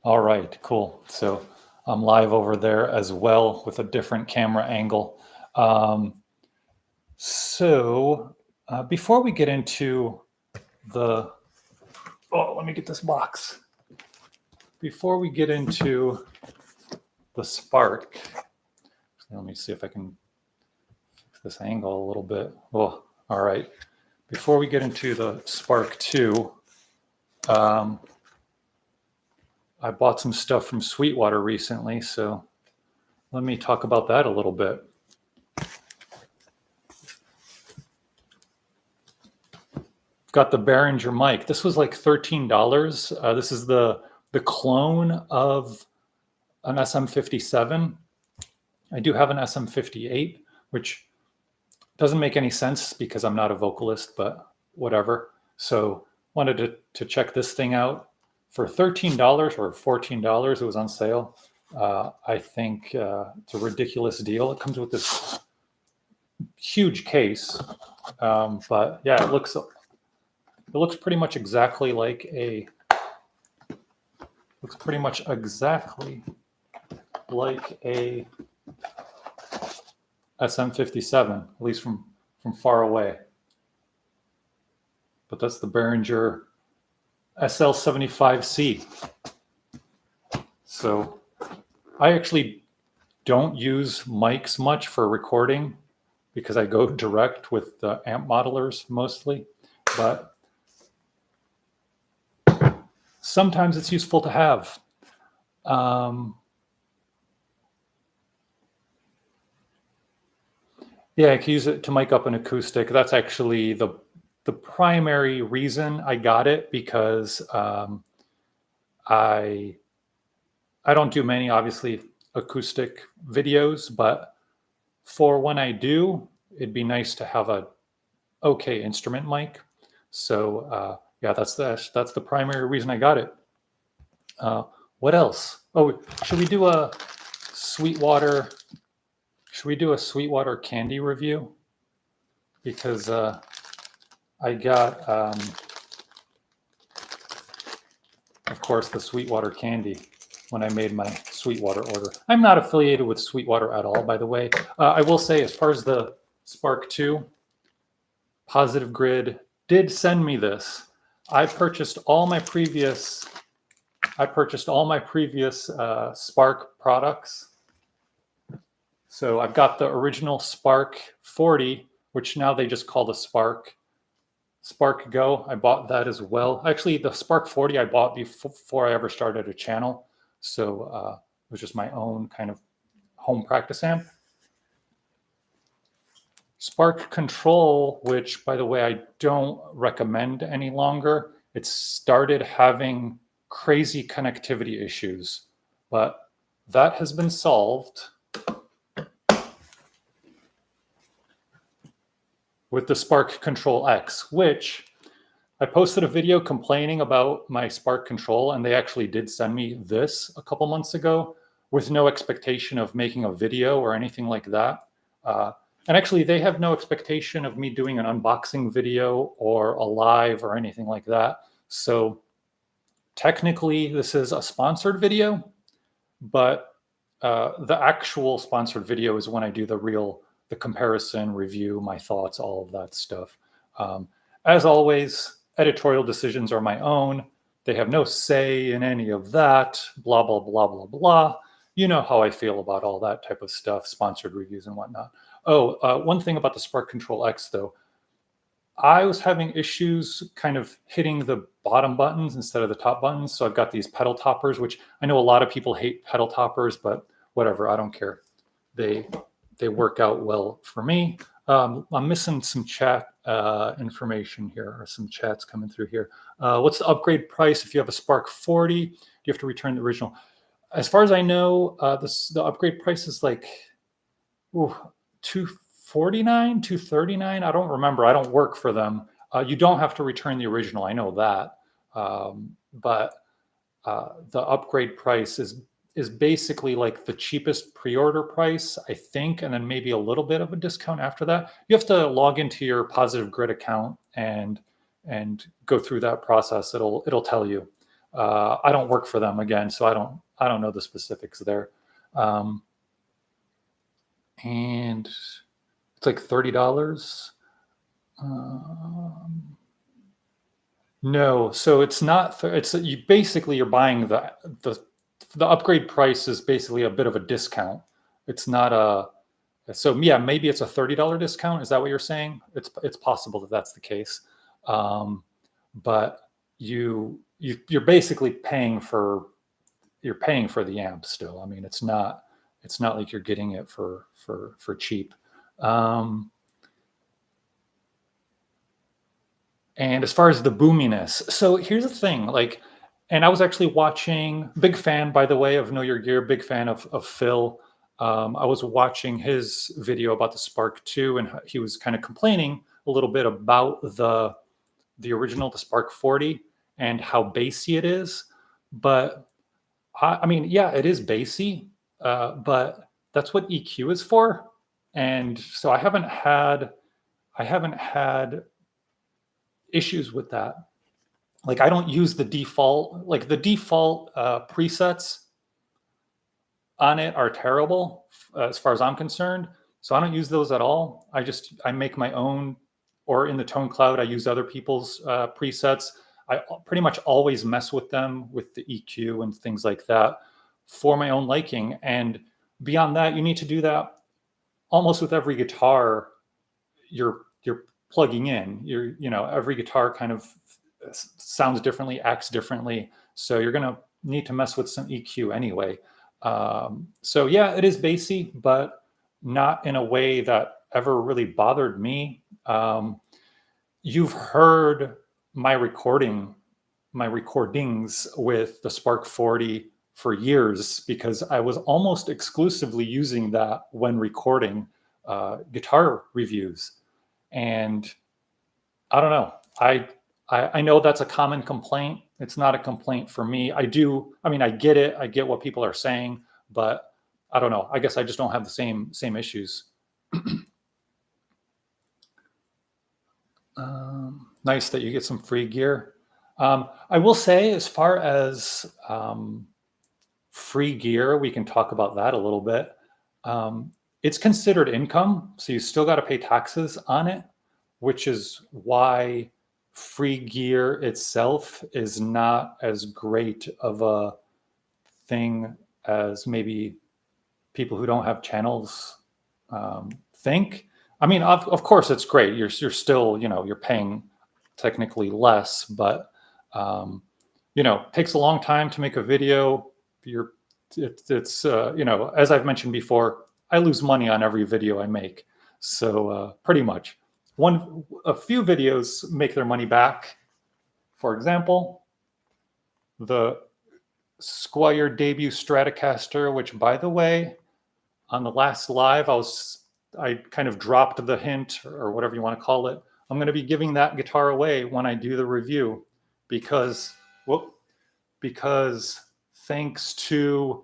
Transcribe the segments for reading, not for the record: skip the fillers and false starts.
All right, cool. So I'm live over there as well with a different camera angle. Um, Before we get into the, oh, let me get this box. Before we get into the Spark, let me see if I can fix this angle a little bit. Oh, all right. Before we get into the Spark 2, I bought some stuff from Sweetwater recently, so let me talk about that a little bit. Got the Behringer mic. This was like $13. This is the clone of an SM57. I do have an SM58, which doesn't make any sense because I'm not a vocalist, but whatever. So wanted to check this thing out for $13 or $14. It was on sale. I think it's a ridiculous deal. It comes with this huge case, but yeah, it looks pretty much exactly like a SM57, at least from far away. But that's the Behringer SL75C. So I actually don't use mics much for recording because I go direct with the amp modelers mostly, but sometimes it's useful to have. Yeah, I can use it to mic up an acoustic. That's actually the primary reason I got it, because I don't do many, obviously, acoustic videos, but for when I do, it'd be nice to have a okay instrument mic. So yeah, that's the primary reason I got it. What else? Oh, should we do a Sweetwater? Should we do a Sweetwater candy review? Because I got, of course, the Sweetwater candy when I made my Sweetwater order. I'm not affiliated with Sweetwater at all, by the way. I will say, as far as the Spark 2, Positive Grid did send me this. I purchased all my previous Spark products. So I've got the original Spark 40, which now they just call the Spark Go. I bought that as well. Actually, the Spark 40 I bought before I ever started a channel. So it was just my own kind of home practice amp. Spark Control, which, by the way, I don't recommend any longer. It started having crazy connectivity issues, but that has been solved with the Spark Control X, which I posted a video complaining about my Spark Control, and they actually did send me this a couple months ago with no expectation of making a video or anything like that. And actually, they have no expectation of me doing an unboxing video or a live or anything like that. So technically, this is a sponsored video, but the actual sponsored video is when I do the comparison, review, my thoughts, all of that stuff. As always, editorial decisions are my own. They have no say in any of that, blah, blah, blah, blah, blah. You know how I feel about all that type of stuff, sponsored reviews and whatnot. Oh, one thing about the Spark Control X, though. I was having issues kind of hitting the bottom buttons instead of the top buttons. So I've got these pedal toppers, which I know a lot of people hate pedal toppers, but whatever, I don't care. They work out well for me. I'm missing some chat information here, or some chats coming through here. What's the upgrade price if you have a Spark 40? Do you have to return the original? As far as I know, the upgrade price is like $249, $239. I don't remember. I don't work for them. You don't have to return the original. I know that, but the upgrade price is basically like the cheapest pre-order price, I think, and then maybe a little bit of a discount after that. You have to log into your Positive Grid account and go through that process. It'll tell you. I don't work for them again, so I don't know the specifics there. And it's like $30. No, so it's not. It's you basically you're buying the upgrade price is basically a bit of a discount. It's not a. So yeah, maybe it's a $30 discount. Is that what you're saying? It's possible that that's the case, but you're basically paying for the amp still. I mean, it's not like you're getting it for cheap. And as far as the boominess, so here's the thing, like, and I was actually watching, big fan, by the way, of Know Your Gear, big fan of Phil. I was watching his video about the Spark 2, and he was kind of complaining a little bit about the original, the Spark 40, and how bassy it is. But I mean, yeah, it is bassy, but that's what EQ is for. And so I haven't had issues with that. Like, I don't use the default, like the default presets on it are terrible as far as I'm concerned. So I don't use those at all. I make my own, or in the tone cloud, I use other people's presets. I pretty much always mess with them with the EQ and things like that for my own liking. And beyond that, you need to do that almost with every guitar you're plugging in. Every guitar kind of sounds differently, acts differently. So you're going to need to mess with some EQ anyway. So yeah, it is bassy, but not in a way that ever really bothered me. You've heard my recordings with the Spark 40 for years, because I was almost exclusively using that when recording guitar reviews. And I don't know. I know that's a common complaint. It's not a complaint for me. I mean, I get it. I get what people are saying, but I don't know. I guess I just don't have the same issues. Nice that you get some free gear. I will say, as far as free gear, we can talk about that a little bit. It's considered income, so you still got to pay taxes on it, which is why free gear itself is not as great of a thing as maybe people who don't have channels think. I mean, of course, it's great. You're still, you're paying technically less, but takes a long time to make a video. It's as I've mentioned before, I lose money on every video I make. So pretty much a few videos make their money back. For example, the Squier debut Stratocaster, which, by the way, on the last live, I kind of dropped the hint, or whatever you want to call it. I'm going to be giving that guitar away when I do the review, because thanks to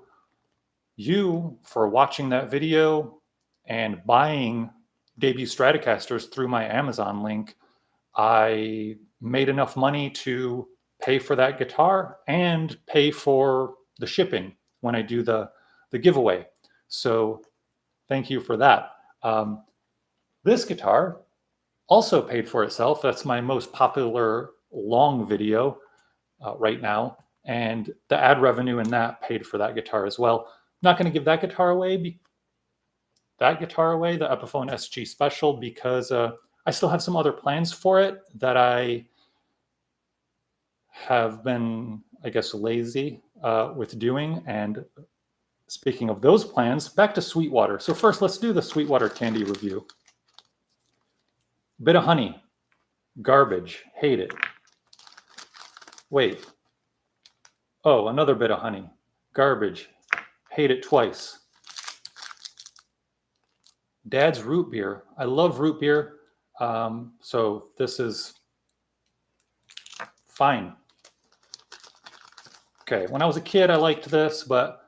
you for watching that video and buying debut Stratocasters through my Amazon link, I made enough money to pay for that guitar and pay for the shipping when I do the giveaway. So thank you for that. This guitar also paid for itself. That's my most popular long video right now. And the ad revenue in that paid for that guitar as well. I'm not going to give that guitar away, the Epiphone SG Special, because I still have some other plans for it that I have been, I guess, lazy with doing. And speaking of those plans, back to Sweetwater. So first, let's do the Sweetwater candy review. Bit of honey, garbage, hate it. Wait. Oh, another bit of honey, garbage, hate it twice. Dad's root beer. I love root beer. So this is fine. Okay, when I was a kid, I liked this, but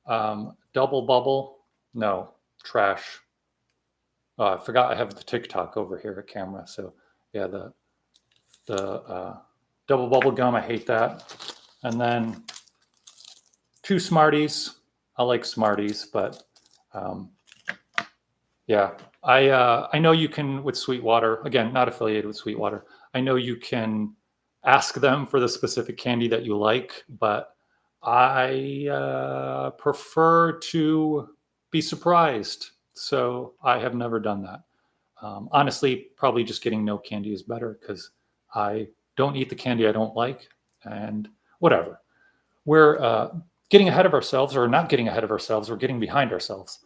double bubble, no, trash. Oh, I forgot I have the TikTok over here at camera. So yeah, the double bubble gum, I hate that. And then 2 Smarties. I like Smarties, but yeah, I know you can with Sweetwater. Again, not affiliated with Sweetwater. I know you can ask them for the specific candy that you like, but I prefer to be surprised. So I have never done that. Honestly, probably just getting no candy is better because I don't eat the candy I don't like, and whatever. We're getting ahead of ourselves, or not getting ahead of ourselves, we're getting behind ourselves.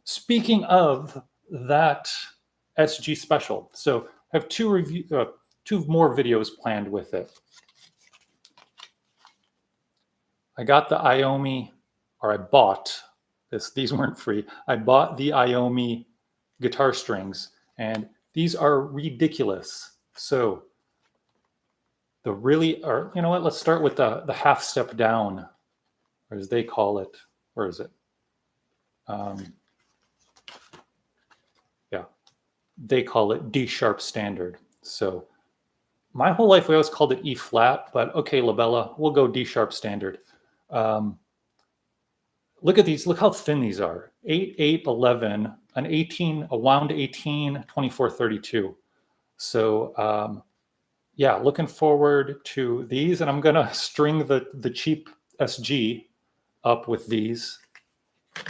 Speaking of that SG special, so I have 2 more videos planned with it. I got the Iomi, or I bought this. These weren't free. I bought the Iomi guitar strings, and these are ridiculous. So the really, or you know what? Let's start with the half step down, or as they call it. Where is it? Yeah, they call it D sharp standard. So my whole life we always called it E flat, but okay, Labella, we'll go D sharp standard. Look at these. Look how thin these are. 8, 8, 11, an 18, a wound 18, 24, 32. So yeah, looking forward to these, and I'm gonna string the cheap SG up with these,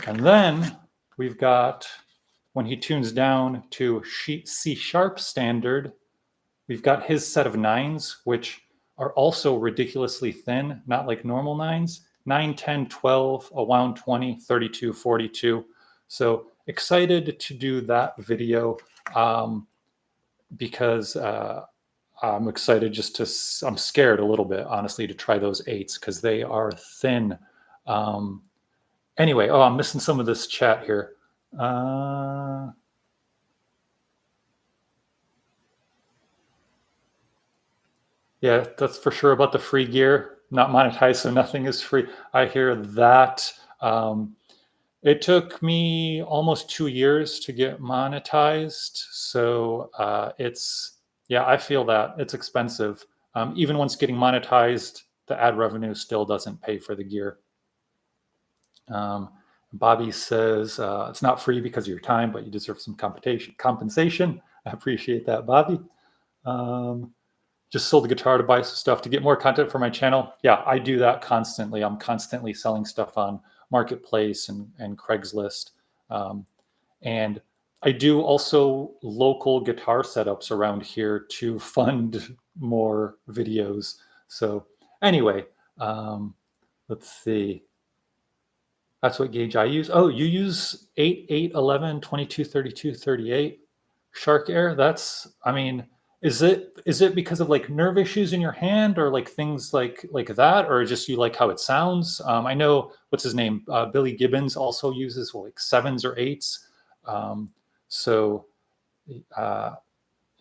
and then we've got, when he tunes down to C sharp standard, we've got his set of 9s, which are also ridiculously thin, not like normal 9s. 9, 10, 12, a wound 20, 32, 42. So excited to do that video because I'm excited just to, I'm scared a little bit, honestly, to try those 8s because they are thin. Anyway, I'm missing some of this chat here. Yeah, that's for sure about the free gear. Not monetized, so nothing is free. I hear that. It took me almost 2 years to get monetized. So yeah, I feel that it's expensive. Even once getting monetized, the ad revenue still doesn't pay for the gear. Bobby says, it's not free because of your time, but you deserve some compensation. I appreciate that, Bobby. Just sold the guitar to buy some stuff to get more content for my channel. Yeah, I do that constantly. I'm constantly selling stuff on Marketplace and Craigslist. And I do also local guitar setups around here to fund more videos. So anyway, let's see. That's what gauge I use. Oh, you use 8, 8, 11, 22, 32, 38 Shark Air? That's, I mean, is it because of like nerve issues in your hand or like things like that, or just you like how it sounds? I know, what's his name? Billy Gibbons also uses like 7s or 8s. So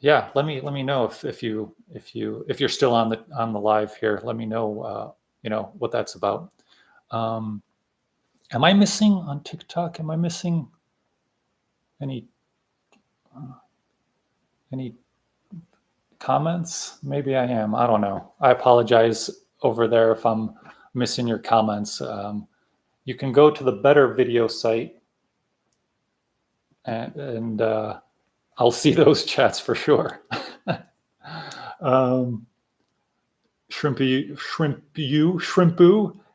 yeah, let me know if you're still on the live here. Let me know what that's about. Am I missing on TikTok? Am I missing any comments? Maybe I am. I don't know. I apologize over there if I'm missing your comments. You can go to the Better Video site, and I'll see those chats for sure. Shrimpu,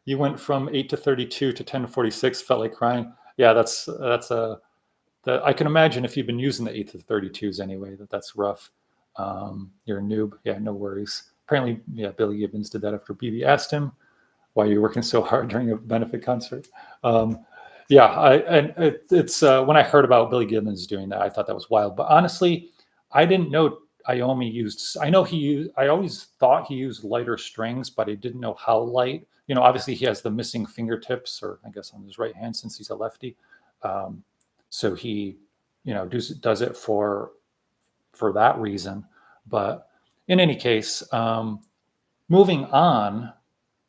you went from 8 to 32 to 10 to 46. Felt like crying. Yeah, that's I can imagine if you've been using the 8 to 32s anyway, that's rough. You're a noob. Yeah, no worries. Apparently, yeah, Billy Gibbons did that after BB asked him why you're working so hard during a benefit concert. Yeah, it's when I heard about Billy Gibbons doing that, I thought that was wild. But honestly, I didn't know Iomi used. I always thought he used lighter strings, but I didn't know how light. Obviously he has the missing fingertips, or I guess on his right hand since he's a lefty. So he, does it for that reason. But in any case, moving on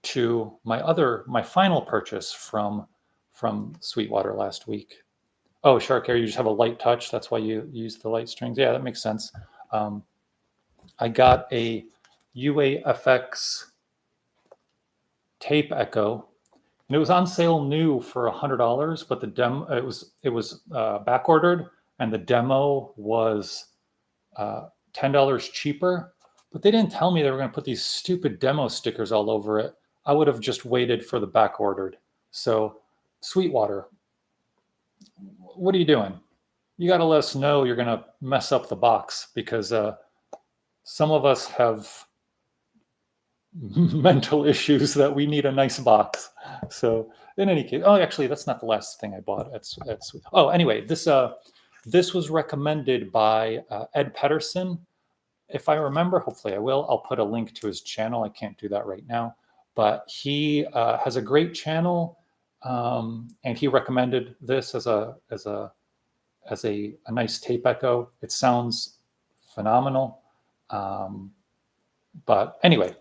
to my final purchase from Sweetwater last week. Oh, Shark Air, you just have a light touch. That's why you use the light strings. Yeah, that makes sense. I got a UAFX tape echo, and it was on sale new for $100, but the demo it was back ordered, and the demo was $10 cheaper. But they didn't tell me they were going to put these stupid demo stickers all over it. I would have just waited for the back ordered. So, Sweetwater, what are you doing? You got to let us know you're going to mess up the box, because some of us have mental issues that we need a nice box. So in any case, oh, actually, that's not the last thing I bought. Oh, anyway, this was recommended by Ed Pettersen. If I remember, hopefully I will. I'll put a link to his channel. I can't do that right now, but he has a great channel, and he recommended this as a nice tape echo. It sounds phenomenal. But anyway,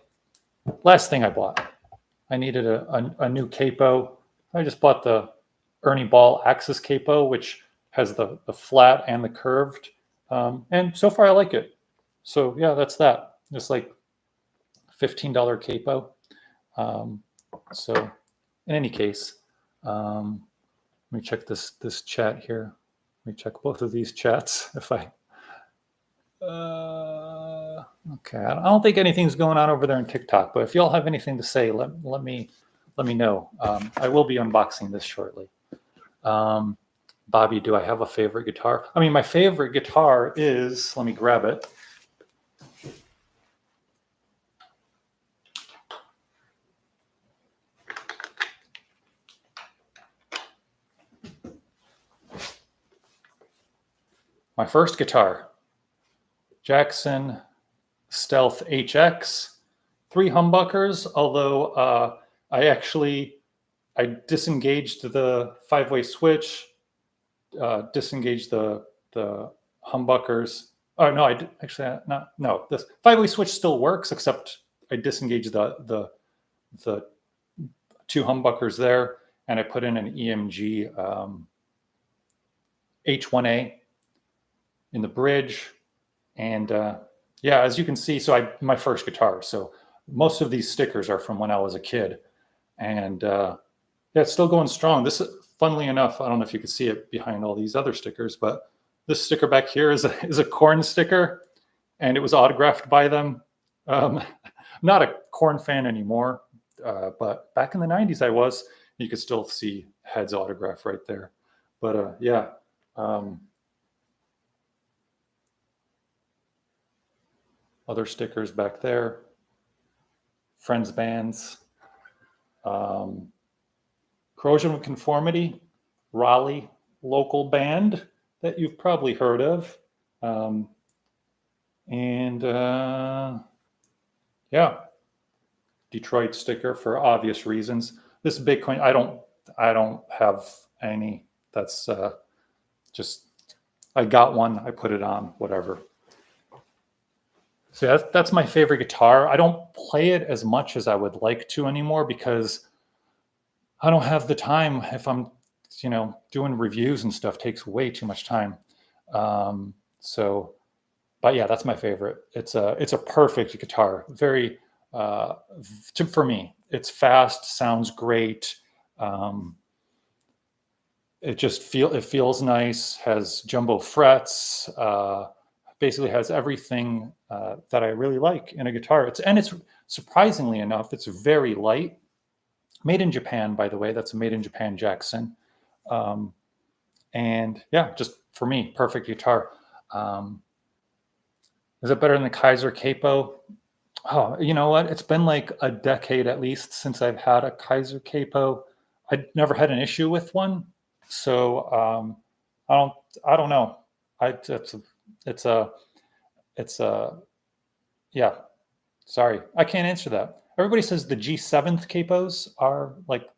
last thing I bought. I needed a new capo. I just bought the Ernie Ball Axis capo, which has the flat and the curved. And so far I like it. So yeah, that's that. It's like $15 capo. So in any case, let me check this chat here. Let me check both of these chats if I. Okay, I don't think anything's going on over there in TikTok, but if y'all have anything to say, let me know. I will be unboxing this shortly. Bobby, do I have a favorite guitar? I mean, my favorite guitar is, let me grab it. My first guitar, Jackson Stealth HX, 3 humbuckers, although I disengaged the 5-way switch, disengaged the humbuckers. Oh no, this 5-way switch still works, except I disengaged the 2 humbuckers there, and I put in an EMG H1A in the bridge. And yeah, as you can see, so my first guitar. So most of these stickers are from when I was a kid, and yeah, it's still going strong. This, funnily enough, I don't know if you can see it behind all these other stickers, but this sticker back here is a Korn sticker, and it was autographed by them. I'm not a Korn fan anymore, but back in the 90s I was. You could still see Head's autograph right there. But yeah. Other stickers back there, friends bands, Corrosion of Conformity, Raleigh local band that you've probably heard of. Yeah, Detroit sticker for obvious reasons. This Bitcoin, I don't have any. That's just, I got one, I put it on, whatever. So that's my favorite guitar. I don't play it as much as I would like to anymore, because I don't have the time. If I'm, doing reviews and stuff, takes way too much time. So, but yeah, that's my favorite. It's a perfect guitar. Very, for me, it's fast, sounds great. It feels nice. Has jumbo frets. Basically has everything that I really like in a guitar. It's surprisingly enough, it's very light. Made in Japan, by the way. That's a made in Japan Jackson. And yeah, just for me, perfect guitar. Is it better than the Kaiser Capo? Oh, you know what? It's been like a decade at least since I've had a Kaiser Capo. I never had an issue with one, so I don't know. Yeah. Sorry, I can't answer that. Everybody says the G7th capos are like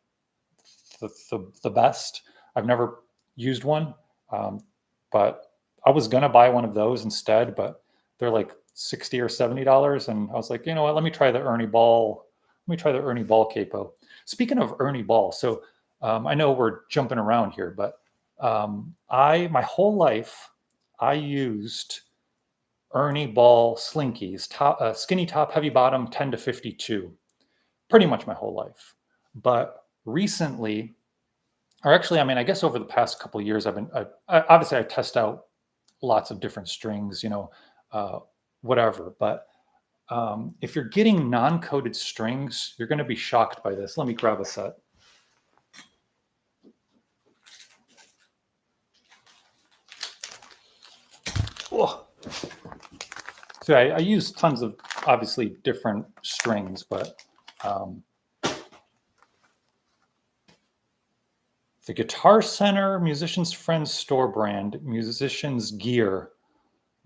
the best. I've never used one, but I was gonna buy one of those instead, but they're like $60 or $70, and I was like, you know what? Let me try the Ernie Ball. Let me try the Ernie Ball capo. Speaking of Ernie Ball, so I know we're jumping around here, but my whole life I used Ernie Ball slinkies, skinny top, heavy bottom, 10 to 52. pretty much my whole life. But recently, or actually, I mean, I guess over the past couple of years, obviously I test out lots of different strings, whatever. But if you're getting non-coded strings, you're going to be shocked by this. Let me grab a set. Oh. So I use tons of obviously different strings, but the Guitar Center Musician's Friends store brand, Musician's Gear,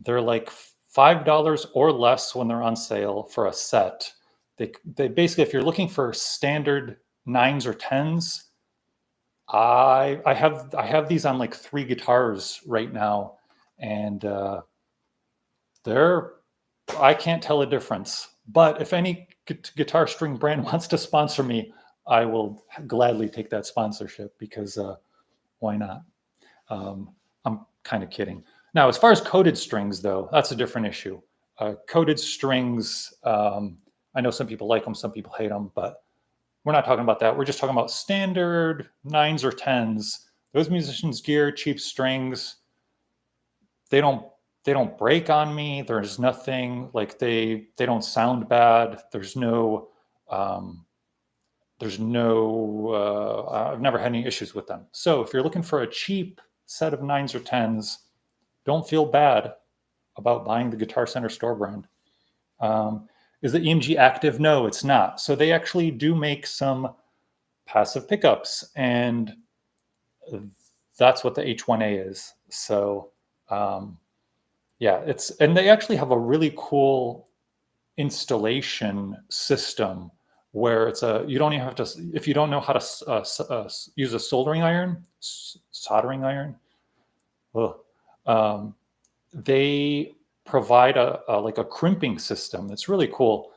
they're like $5 or less when they're on sale for a set. They basically, if you're looking for standard 9s or 10s, I have these on like 3 guitars right now, and I can't tell a difference. But if any guitar string brand wants to sponsor me, I will gladly take that sponsorship, because why not? I'm kind of kidding. Now, as far as coded strings, though, that's a different issue. Coded strings, I know some people like them, some people hate them, but we're not talking about that. We're just talking about standard 9s or 10s. Those Musicians Gear cheap strings, they don't break on me. There's nothing, like they don't sound bad. I've never had any issues with them. So if you're looking for a cheap set of 9s or 10s, don't feel bad about buying the Guitar Center store brand. Is the EMG active? No, it's not. So they actually do make some passive pickups, and that's what the H1A is. So yeah, and they actually have a really cool installation system where you don't even have to, if you don't know how to use a soldering iron, they provide like a crimping system. It's really cool.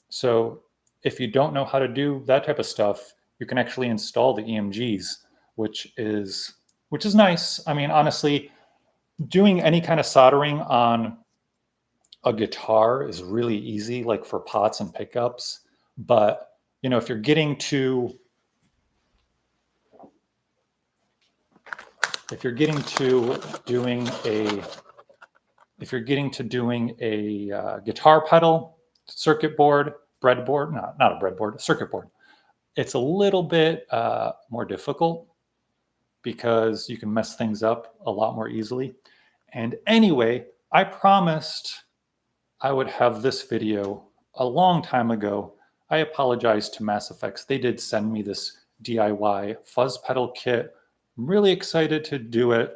So if you don't know how to do that type of stuff, you can actually install the EMGs, which is nice. I mean, honestly, doing any kind of soldering on a guitar is really easy, like for pots and pickups. But if you're getting to doing a guitar pedal, circuit board, breadboard, not a breadboard, a circuit board, it's a little bit more difficult, because you can mess things up a lot more easily. And anyway, I promised I would have this video a long time ago. I apologize to Mass Effects. They did send me this DIY fuzz pedal kit. I'm really excited to do it,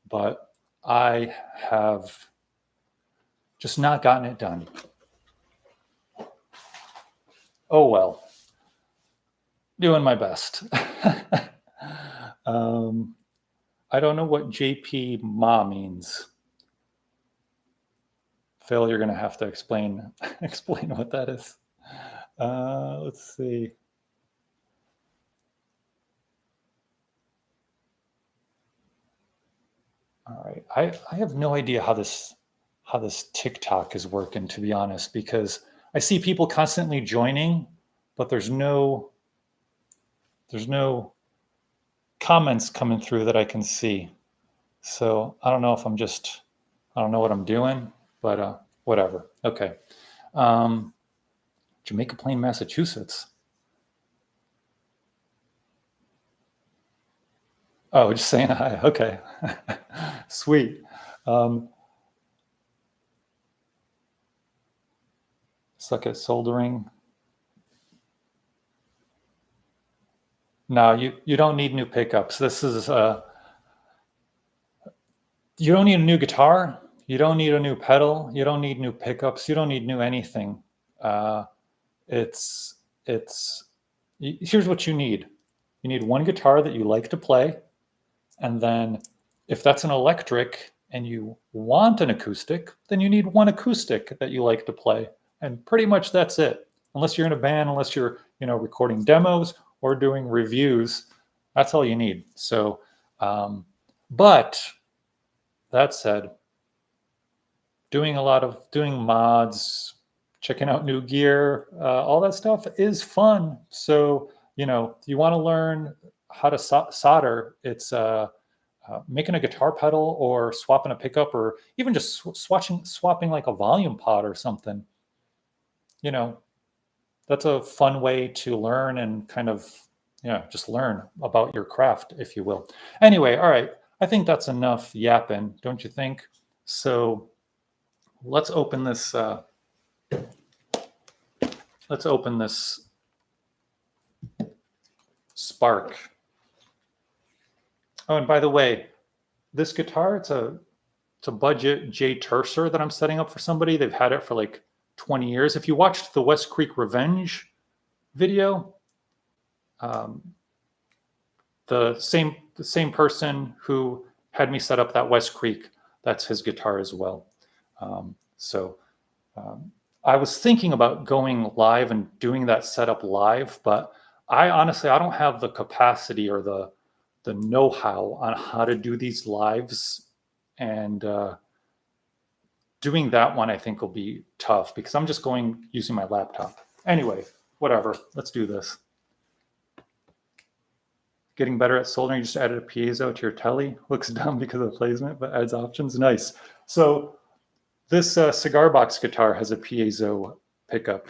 but I have just not gotten it done. Oh well, doing my best. I don't know what JP Ma means. Phil, you're going to have to explain what that is. Let's see. All right, I have no idea how this TikTok is working, to be honest, because I see people constantly joining, but there's no comments coming through that I can see. So I don't know if I don't know what I'm doing, but whatever. Okay. Jamaica Plain, Massachusetts. Oh, just saying hi. Okay. Sweet. Suck at soldering. No, you don't need new pickups. This is you don't need a new guitar. You don't need a new pedal. You don't need new pickups. You don't need new anything. Here's what you need. You need one guitar that you like to play, and then if that's an electric and you want an acoustic, then you need one acoustic that you like to play, and pretty much that's it. Unless you're in a band, unless you're recording demos or doing reviews, that's all you need. So, but that said, doing mods, checking out new gear, all that stuff is fun. So, you know, you want to learn how to solder. It's making a guitar pedal or swapping a pickup or even just swapping like a volume pot or something. You know, that's a fun way to learn and kind of, just learn about your craft, if you will. Anyway, all right. I think that's enough yapping, don't you think? So let's open this. Let's open this Spark. Oh, and by the way, this guitar, it's a budget J Tercer that I'm setting up for somebody. They've had it for like 20 years. If you watched the West Creek Revenge video, the same person who had me set up that West Creek, that's his guitar as well. I was thinking about going live and doing that setup live, but I don't have the capacity or the know-how on how to do these lives, and doing that one I think will be tough because I'm just using my laptop. Anyway, whatever. Let's do this. Getting better at soldering. You just added a piezo to your telly. Looks dumb because of the placement, but adds options. Nice. So this cigar box guitar has a piezo pickup.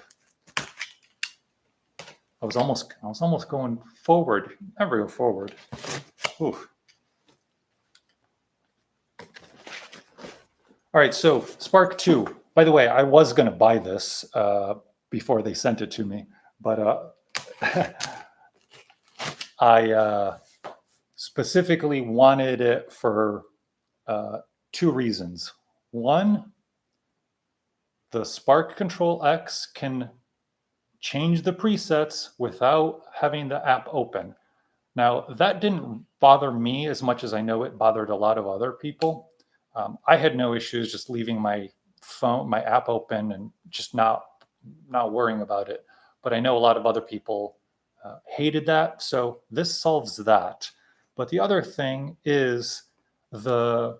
I was almost going forward. Never go forward. Ooh. All right, so Spark 2. By the way, I was going to buy this before they sent it to me, but I specifically wanted it for 2 reasons. One, the Spark Control X can change the presets without having the app open. Now, that didn't bother me as much as I know it bothered a lot of other people. I had no issues just leaving my app open and just not worrying about it. But I know a lot of other people hated that. So this solves that. But the other thing is the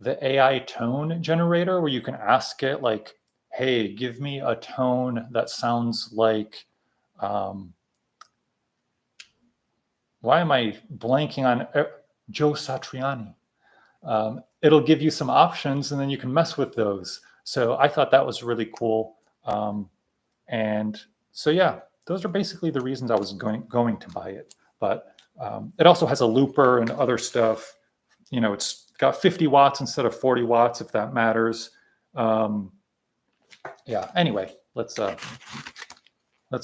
AI tone generator, where you can ask it like, hey, give me a tone that sounds like, why am I blanking on Joe Satriani? It'll give you some options and then you can mess with those. So I thought that was really cool. And so, yeah, those are basically the reasons I was going to buy it. But it also has a looper and other stuff. You know, it's got 50 watts instead of 40 watts, if that matters. Yeah, anyway, let's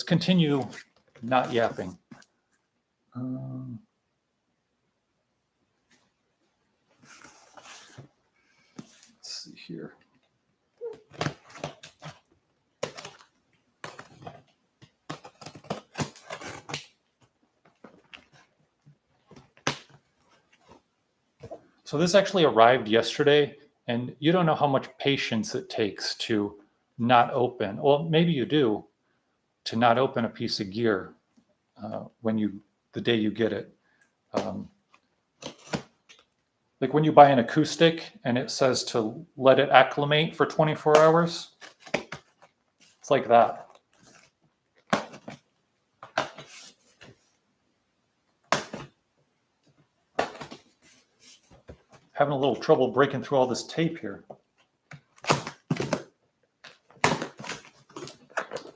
continue not yapping. Let's see here. So this actually arrived yesterday, and you don't know how much patience it takes to not open. Well, maybe you do, to not open a piece of gear the day you get it. Like when you buy an acoustic and it says to let it acclimate for 24 hours. It's like that. Having a little trouble breaking through all this tape here.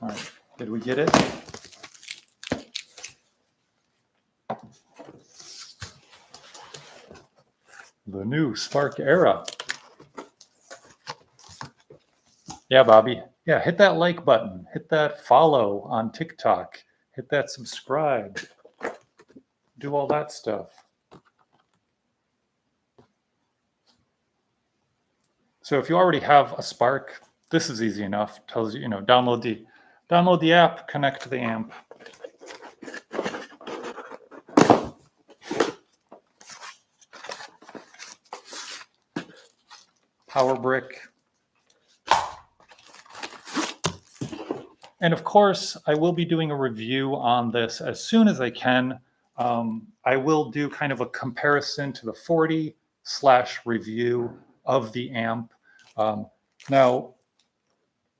All right, did we get it? The new Spark era. Yeah, Bobby. Yeah, hit that like button. Hit that follow on TikTok. Hit that subscribe. Do all that stuff. So if you already have a Spark, this is easy enough. Tells you, download the app, connect to the amp. Power brick. And of course, I will be doing a review on this as soon as I can. I will do kind of a comparison to the 40/review of the amp. Now,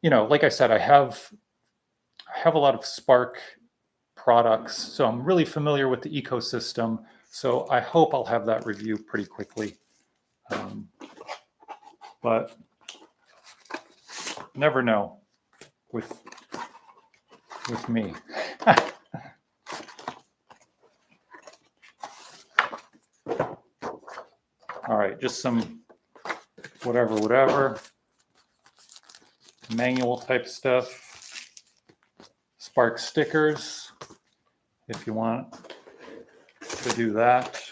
like I said, I have a lot of Spark products, so I'm really familiar with the ecosystem. So I hope I'll have that review pretty quickly. But never know with me. All right, just some whatever, manual type stuff. Spark stickers, if you want to do that.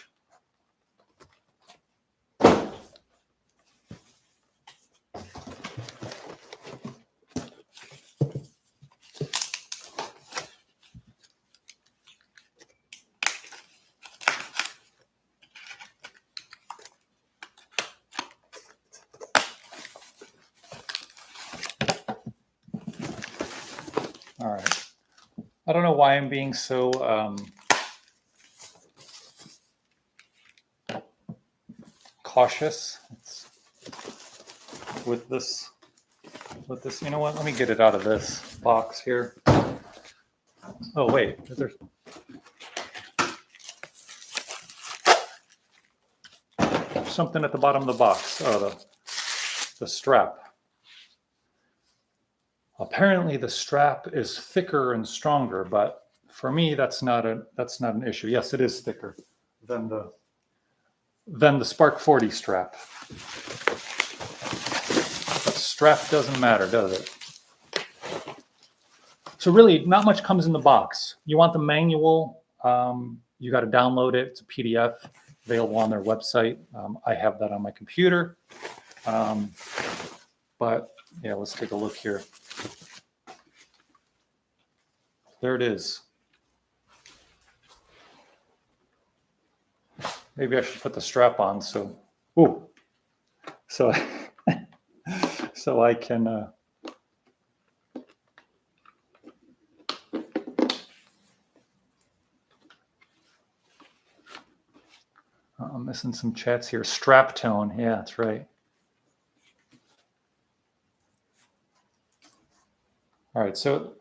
All right. I don't know why I'm being so cautious with this. You know what? Let me get it out of this box here. Oh wait, there's something at the bottom of the box. Oh, the strap. Apparently the strap is thicker and stronger, but for me that's not an issue. Yes, it is thicker than the Spark 40 strap. But strap doesn't matter, does it? So really, not much comes in the box. You want the manual, you got to download it. It's a PDF available on their website. I have that on my computer. But yeah, let's take a look here. There it is. Maybe I should put the strap on so so I can I'm missing some chats here. Strap tone, yeah, that's right. All right, so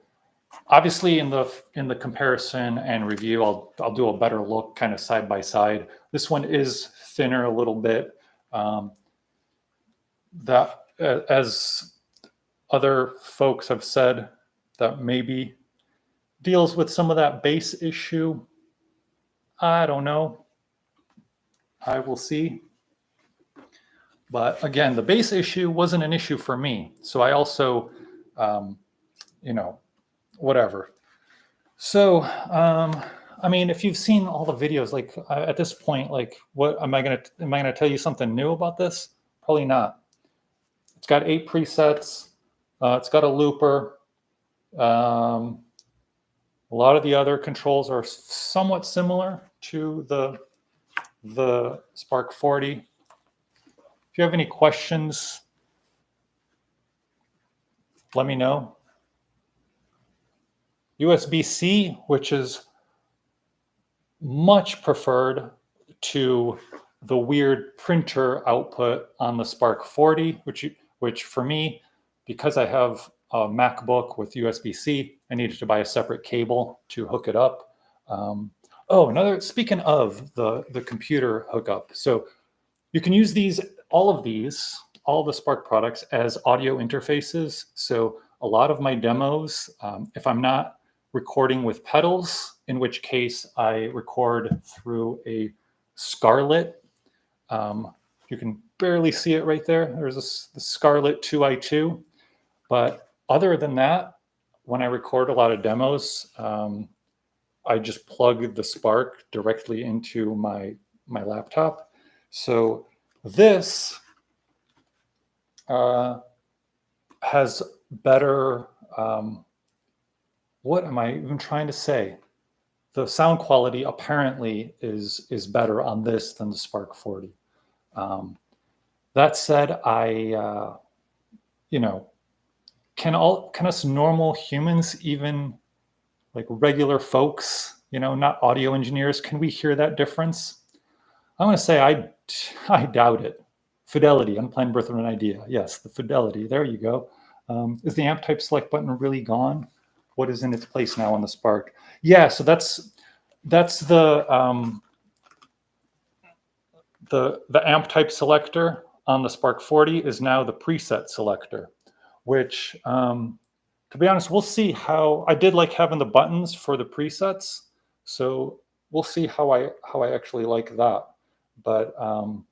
obviously in the comparison and review, I'll do a better look kind of side by side. This one is thinner a little bit. That as other folks have said, that maybe deals with some of that base issue. I don't know. I will see. But again, the base issue wasn't an issue for me. So I also, whatever. So, I mean, if you've seen all the videos, like at this point, like, what am I gonna tell you something new about this? Probably not. It's got 8 presets. It's got a looper. A lot of the other controls are somewhat similar to the Spark 40. If you have any questions, let me know. USB-C, which is much preferred to the weird printer output on the Spark 40, which for me, because I have a MacBook with USB-C, I needed to buy a separate cable to hook it up. Speaking of the computer hookup, so you can use all of the Spark products as audio interfaces. So a lot of my demos, if I'm not recording with pedals, in which case I record through a Scarlett. You can barely see it right there. There's the Scarlett 2i2. But other than that, when I record a lot of demos, I just plug the Spark directly into my laptop. So this has better, what am I even trying to say? The sound quality apparently is better on this than the Spark 40. That said, can us normal humans, even like regular folks, not audio engineers, can we hear that difference? I'm going to say I doubt it. Fidelity, Unplanned Birth of an Idea. Yes, the fidelity. There you go. Is the amp type select button really gone? What is in its place now on the Spark? Yeah, so that's the amp type selector on the Spark 40 is now the preset selector, which to be honest, we'll see how. I did like having the buttons for the presets, so we'll see how I actually like that. But and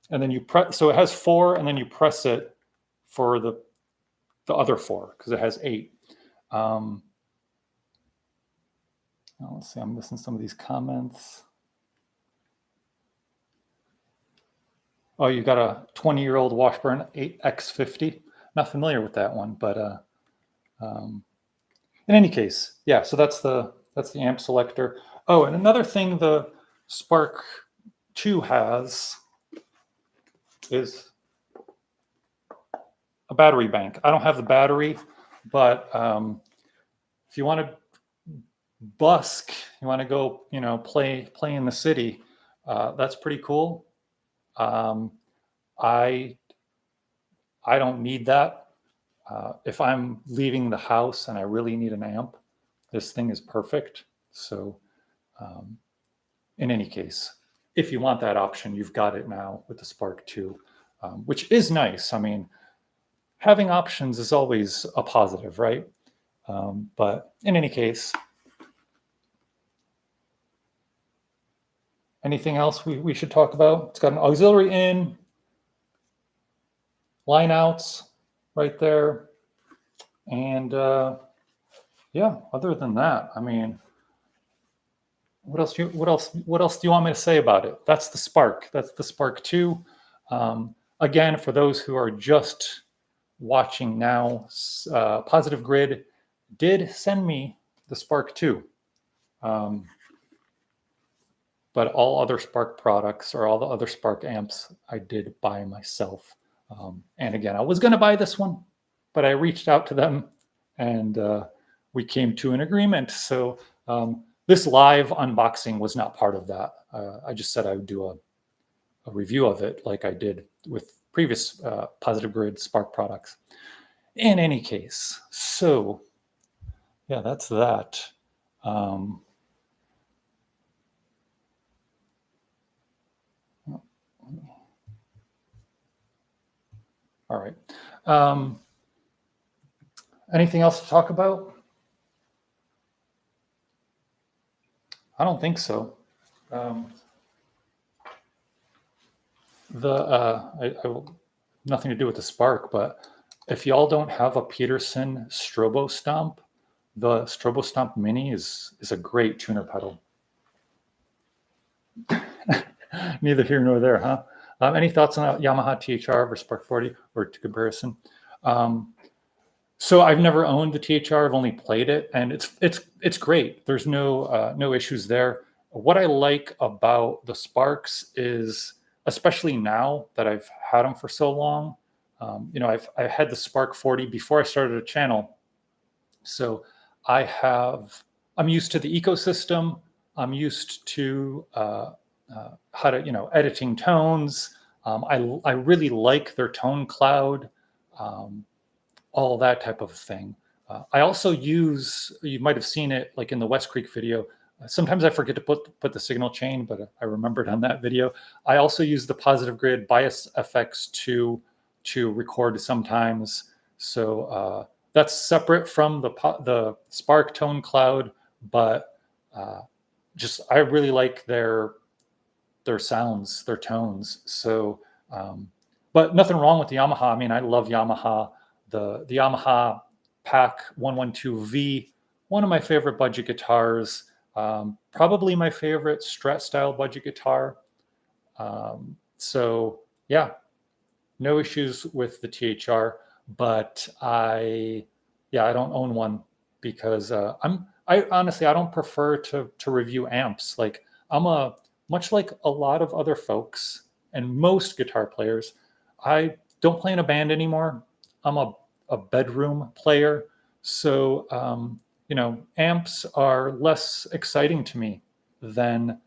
then you press, so it has 4, and then you press it for the other 4 because it has 8. Let's see, I'm missing some of these comments. Oh, you got a 20-year-old Washburn 8X50. Not familiar with that one, but in any case, yeah. So that's the amp selector. Oh, and another thing the Spark 2 has is a battery bank. I don't have the battery, but if you want to busk, you want to go, play in the city, that's pretty cool. I don't need that. If I'm leaving the house and I really need an amp, this thing is perfect. So in any case, if you want that option, you've got it now with the Spark 2, which is nice. I mean, having options is always a positive, right? But in any case, anything else we should talk about? It's got an auxiliary in, line outs right there. And yeah, other than that, I mean, what else do you want me to say about it? That's the Spark. That's the Spark 2. Again, for those who are just watching now, Positive Grid did send me the Spark 2. But all other Spark products or all the other Spark amps I did buy myself. And again, I was going to buy this one, but I reached out to them and we came to an agreement. So this live unboxing was not part of that. I just said I would do a review of it like I did with previous Positive Grid Spark products. In any case, so yeah, that's that. All right. Anything else to talk about? I don't think so. Nothing to do with the Spark, but if y'all don't have a Pettersen Strobo Stomp, the Strobo Stomp Mini is a great tuner pedal. Neither here nor there, huh? Any thoughts on Yamaha THR versus Spark 40 or to comparison? So I've never owned the THR. I've only played it, and it's great. There's no issues there. What I like about the Sparks is, especially now that I've had them for so long, I had the Spark 40 before I started a channel, so I'm used to the ecosystem. I'm used to how to editing tones. I really like their tone cloud. All that type of thing. I also use, you might have seen it like in the West Creek video. Sometimes I forget to put the signal chain, but I remembered on that video. I also use the Positive Grid Bias FX to record sometimes. So that's separate from the Spark Tone Cloud, but I really like their sounds, their tones. So, but nothing wrong with the Yamaha. I mean, I love Yamaha. The Yamaha PAC 112V, one of my favorite budget guitars, probably my favorite Strat style budget guitar. So yeah, no issues with the THR, but I don't own one because I honestly, I don't prefer to review amps. Like much like a lot of other folks and most guitar players, I don't play in a band anymore. I'm a bedroom player. So, amps are less exciting to me than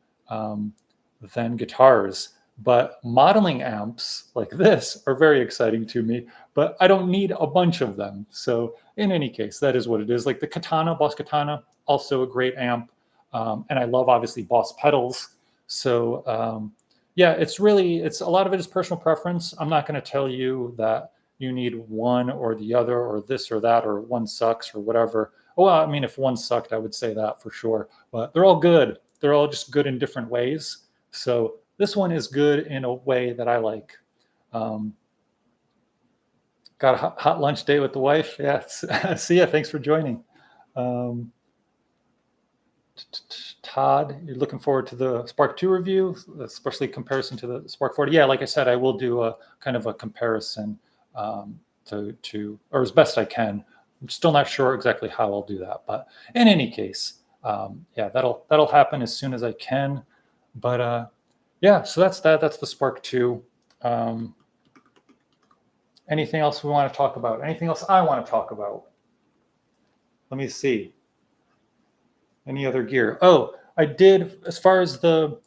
guitars. But modeling amps like this are very exciting to me, but I don't need a bunch of them. So in any case, that is what it is. Like the Katana, Boss Katana, also a great amp. And I love obviously Boss pedals. So yeah, it's a lot of it is personal preference. I'm not going to tell you that you need one or the other or this or that or one sucks or whatever. Well, I mean, if one sucked, I would say that for sure, but they're all good. They're all just good in different ways. So this one is good in a way that I like. Got a hot lunch date with the wife. Yeah, see ya. Thanks for joining. Todd, you're looking forward to the Spark 2 review, especially comparison to the Spark 40. Yeah, like I said, I will do a kind of a comparison or as best I can. I'm still not sure exactly how I'll do that, but in any case, yeah, that'll happen as soon as I can. But yeah, so that's that. That's the Spark 2. Anything else we want to talk about? Anything else I want to talk about? Let me see. Any other gear? Oh, I did, as far as the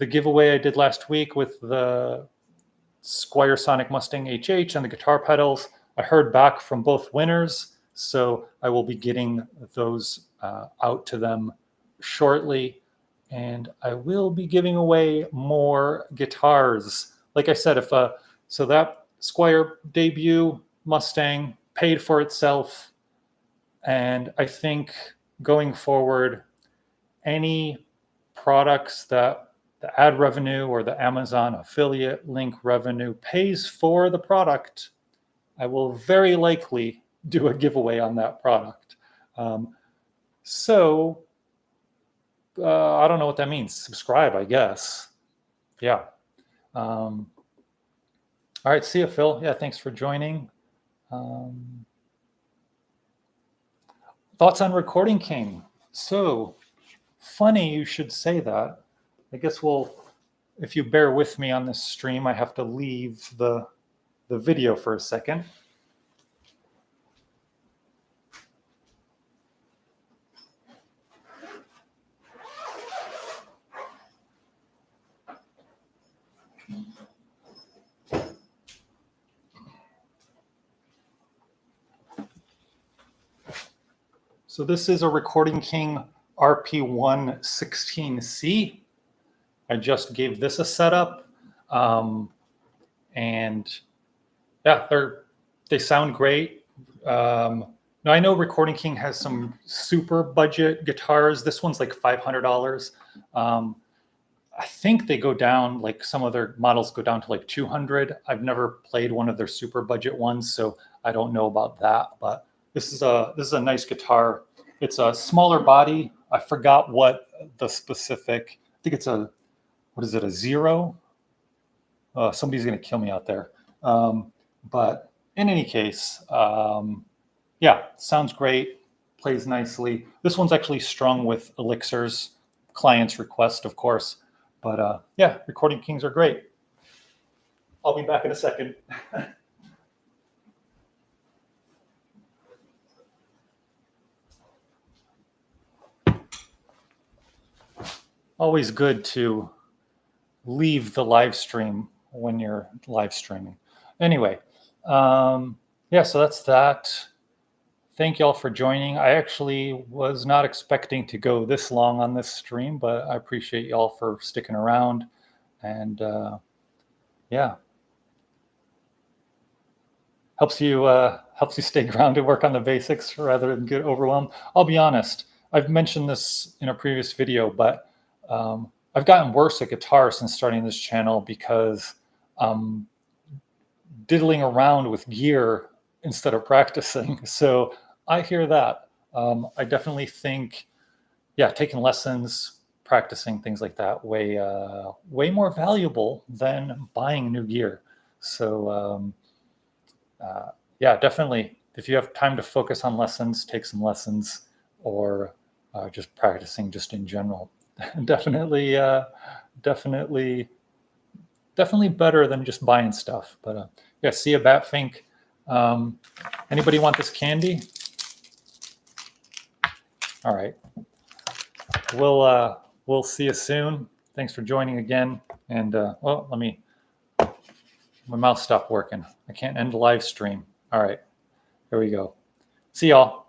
giveaway I did last week with the Squier Sonic Mustang HH and the guitar pedals, I heard back from both winners, so I will be getting those out to them shortly, and I will be giving away more guitars. Like I said, so that Squier debut Mustang paid for itself, and I think going forward, any products that the ad revenue or the Amazon affiliate link revenue pays for the product, I will very likely do a giveaway on that product. So I don't know what that means. Subscribe, I guess. Yeah. All right. See you, Phil. Yeah. Thanks for joining. Thoughts on Recording King? So funny you should say that. I guess if you bear with me on this stream, I have to leave the video for a second. So this is a Recording King RP1 16C. I just gave this a setup, and yeah, they sound great. Now I know Recording King has some super budget guitars. This one's like $500. I think they go down, like some of their models go down to like 200. I've never played one of their super budget ones, so I don't know about that. But this is a nice guitar. It's a smaller body. I forgot what the specific. I think it's what is it? A Zero? Somebody's gonna kill me out there. But in any case, yeah, sounds great. Plays nicely. This one's actually strung with elixirs, client's request, of course. But yeah, Recording Kings are great. I'll be back in a second. Always good to leave the live stream when you're live streaming. Anyway, yeah, so that's that. Thank y'all for joining. I actually was not expecting to go this long on this stream, but I appreciate y'all for sticking around. And yeah, helps you stay grounded, work on the basics rather than get overwhelmed. I'll be honest, I've mentioned this in a previous video, but I've gotten worse at guitar since starting this channel because diddling around with gear instead of practicing. So I hear that. I definitely think, yeah, taking lessons, practicing things like that, way more valuable than buying new gear. So yeah, definitely. If you have time to focus on lessons, take some lessons, or just practicing just in general. Definitely better than just buying stuff. But yeah, see you, Batfink. Anybody want this candy? All right. We'll see you soon. Thanks for joining again. And well, my mouse stopped working. I can't end the live stream. All right, here we go. See y'all.